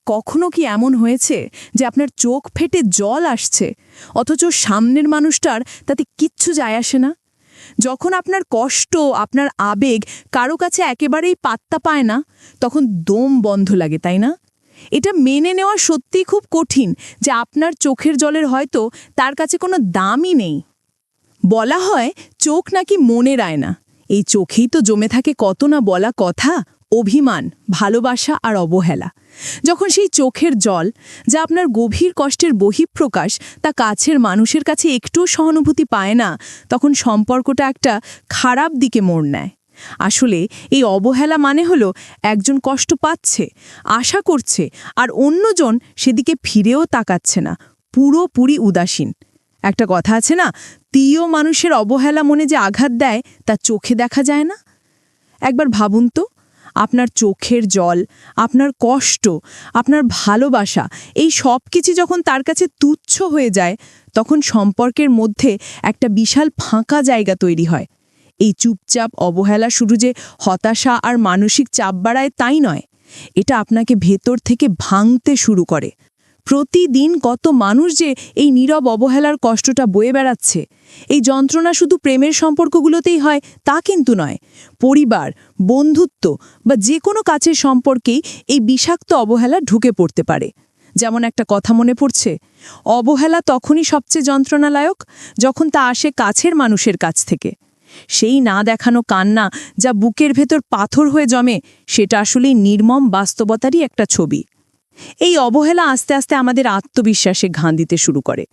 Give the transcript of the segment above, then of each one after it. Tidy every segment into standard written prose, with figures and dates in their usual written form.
কখনো কি এমন হয়েছে যে আপনার চোখ ফেটে জল আসছে অথচ সামনের মানুষটার তাতে কিচ্ছু যায় আসে না? যখন আপনার কষ্ট, আপনার আবেগ কারো কাছে একেবারেই পাত্তা পায় না, তখন দম বন্ধ লাগে, তাই না? এটা মেনে নেওয়া সত্যিই খুব কঠিন যে আপনার চোখের জলের হয়তো তার কাছে কোনো দামই নেই। বলা হয় চোখ নাকি মনের আয়না। এই চোখেই তো জমে থাকে কত না বলা কথা, অভিমান, ভালোবাসা আর অবহেলা। যখন সেই চোখের জল, যা আপনার গভীর কষ্টের বহিঃপ্রকাশ, তা কাছের মানুষের কাছে একটুও সহানুভূতি পায় না, তখন সম্পর্কটা একটা খারাপ দিকে মোড় নেয়। আসলে এই অবহেলা মানে হলো একজন কষ্ট পাচ্ছে, আশা করছে, আর অন্যজন সেদিকে ফিরেও তাকাচ্ছে না, পুরোপুরি উদাসীন। একটা কথা আছে না, প্রিয় মানুষের অবহেলা মনে যে আঘাত দেয় তা চোখে দেখা যায় না। একবার ভাবুন তো, আপনার চোখের জল, আপনার কষ্ট, আপনার ভালোবাসা, এই সব কিছু যখন তার কাছে তুচ্ছ হয়ে যায়, তখন সম্পর্কের মধ্যে একটা বিশাল ফাঁকা জায়গা তৈরি হয়। এই চুপচাপ অবহেলা শুধু যে হতাশা আর মানসিক চাপ বাড়ায় তাই নয়, এটা আপনাকে ভেতর থেকে ভাঙতে শুরু করে। প্রতিদিন কত মানুষ যে এই নীরব অবহেলার কষ্টটা বয়ে বেড়াচ্ছে। এই যন্ত্রণা শুধু প্রেমের সম্পর্কগুলোতেই হয় তা কিন্তু নয়। পরিবার, বন্ধুত্ব বা যে কোনো কাছের সম্পর্কেই এই বিষাক্ত অবহেলা ঢুকে পড়তে পারে। যেমন একটা কথা মনে পড়ছে, অবহেলা তখনই সবচেয়ে যন্ত্রণাদায়ক যখন তা আসে কাছের মানুষের কাছ থেকে। সেই না দেখানো কান্না যা বুকের ভেতর পাথর হয়ে জমে, সেটা আসলেই নির্মম বাস্তবতারই একটা ছবি। এই অবহেলা আস্তে আস্তে আমাদের আত্মবিশ্বাসে ঘাঁ দিতে শুরু করে।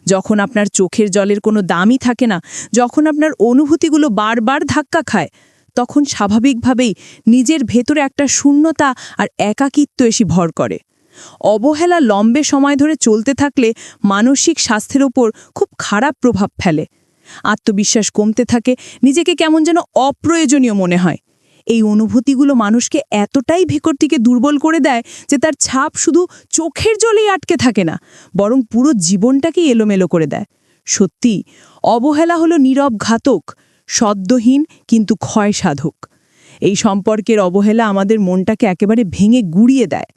যখন আপনার চোখের জলের কোনো দামই থাকে না, যখন আপনার অনুভূতিগুলো বারবার ধাক্কা খায়, তখন স্বাভাবিকভাবেই নিজের ভেতরে একটা শূন্যতা আর একাকিত্ব এসে ভর করে। অবহেলা লম্বে সময় ধরে চলতে থাকলে মানসিক স্বাস্থ্যের ওপর খুব খারাপ প্রভাব ফেলে। আত্মবিশ্বাস কমতে থাকে, নিজেকে কেমন যেন অপ্রয়োজনীয় মনে হয়। এই অনুভূতিগুলো মানুষকে এতটাই ভেতরটিকে দুর্বল করে দেয় যে তার ছাপ শুধু চোখের জলেই আটকে থাকে না, বরং পুরো জীবনটাকেই এলোমেলো করে দেয়। সত্যি, অবহেলা হলো নীরব ঘাতক, সদ্যহীন কিন্তু ক্ষয় সাধক। এই সম্পর্কের অবহেলা আমাদের মনটাকে একেবারে ভেঙে গুড়িয়ে দেয়।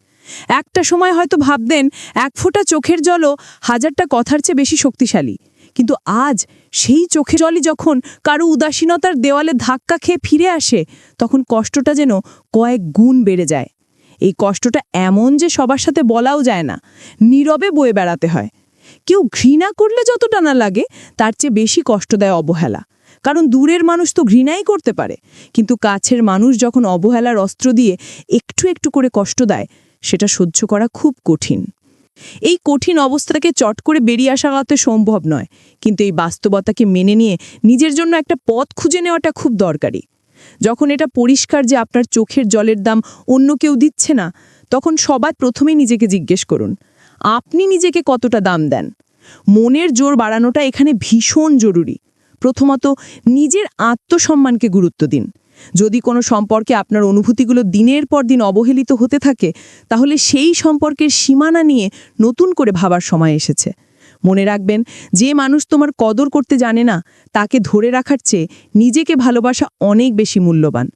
একটা সময় হয়তো ভাবতেন এক ফোঁটা চোখের জলও হাজারটা কথার চেয়ে বেশি শক্তিশালী, কিন্তু আজ সেই চোখের জলই যখন কারো উদাসীনতার দেওয়ালে ধাক্কা খেয়ে ফিরে আসে, তখন কষ্টটা যেন কয়েক গুণ বেড়ে যায়। এই কষ্টটা এমন যে সবার সাথে বলাও যায় না, নীরবে বয়ে বেড়াতে হয়। কেউ ঘৃণা করলে যতটা না লাগে, তার চেয়ে বেশি কষ্ট দেয় অবহেলা। কারণ দূরের মানুষ তো ঘৃণাই করতে পারে, কিন্তু কাছের মানুষ যখন অবহেলার অস্ত্র দিয়ে একটু একটু করে কষ্ট দেয়, সেটা সহ্য করা খুব কঠিন। এই কঠিন অবস্থাটাকে চট করে বেরিয়ে আসা তো সম্ভব নয়, কিন্তু এই বাস্তবতাকে মেনে নিয়ে নিজের জন্য একটা পথ খুঁজে নেওয়াটা খুব দরকারি। যখন এটা পরিষ্কার যে আপনার চোখের জলের দাম অন্য কেউ দিচ্ছে না, তখন সবার প্রথমে নিজেকে জিজ্ঞেস করুন, আপনি নিজেকে কতটা দাম দেন? মনের জোর বাড়ানোটা এখানে ভীষণ জরুরি। প্রথমত, নিজের আত্মসম্মানকে গুরুত্ব দিন। যদি কোনো সম্পর্কে আপনার অনুভূতিগুলো দিনের পর দিন অবহেলিত হতে থাকে, তাহলে সেই সম্পর্কের সীমানা নিয়ে নতুন করে ভাবার সময় এসেছে। মনে রাখবেন, যে মানুষ তোমার কদর করতে জানে না, তাকে ধরে রাখার চেয়ে নিজেকে ভালোবাসা অনেক বেশি মূল্যবান।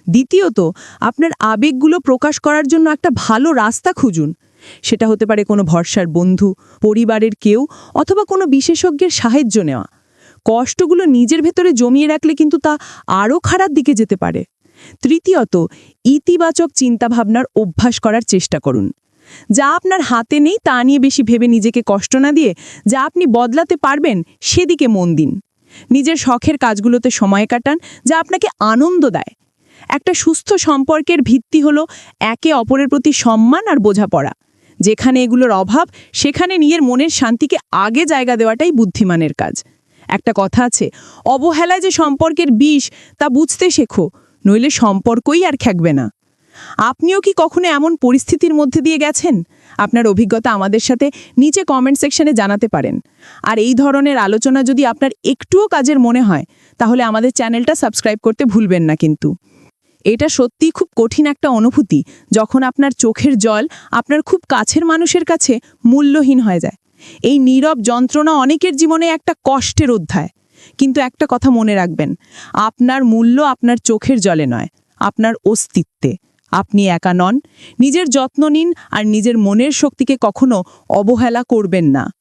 দ্বিতীয়ত, আপনার আবেগগুলো প্রকাশ করার জন্য একটা ভালো রাস্তা খুঁজুন। সেটা হতে পারে কোনো ভরসার বন্ধু, পরিবারের কেউ, অথবা কোনো বিশেষজ্ঞের সাহায্য নেওয়া। কষ্টগুলো নিজের ভেতরে জমিয়ে রাখলে কিন্তু তা আরও খারাপ দিকে যেতে পারে। তৃতীয়ত, ইতিবাচক চিন্তাভাবনার অভ্যাস করার চেষ্টা করুন। যা আপনার হাতে নেই তা নিয়ে বেশি ভেবে নিজেকে কষ্ট না দিয়ে, যা আপনি বদলাতে পারবেন সেদিকে মন দিন। নিজের শখের কাজগুলোতে সময় কাটান, যা আপনাকে আনন্দ দেয়। একটা সুস্থ সম্পর্কের ভিত্তি হলো একে অপরের প্রতি সম্মান আর বোঝাপড়া। যেখানে এগুলোর অভাব, সেখানে নিজের মনের শান্তিকে আগে জায়গা দেওয়াটাই বুদ্ধিমানের কাজ। একটা কথা আছে, অবহেলায় যে সম্পর্কের বিষ তা বুঝতে শেখো, নইলে সম্পর্কই আর থাকবে না। আপনিও কি কখনো এমন পরিস্থিতির মধ্যে দিয়ে গেছেন? আপনার অভিজ্ঞতা আমাদের সাথে নিচে কমেন্ট সেকশনে জানাতে পারেন। আর এই ধরনের আলোচনা যদি আপনার একটুও কাজের মনে হয়, তাহলে আমাদের চ্যানেলটা সাবস্ক্রাইব করতে ভুলবেন না কিন্তু। এটা সত্যিই খুব কঠিন একটা অনুভূতি, যখন আপনার চোখের জল আপনার খুব কাছের মানুষের কাছে মূল্যহীন হয়ে যায়। এই নীরব যন্ত্রণা অনেকের জীবনে একটা কষ্টের অধ্যায়। কিন্তু একটা কথা মনে রাখবেন, আপনার মূল্য আপনার চোখের জলে নয়, আপনার অস্তিত্বে। আপনি একা নন। নিজের যত্ন নিন আর নিজের মনের শক্তিকে কখনো অবহেলা করবেন না।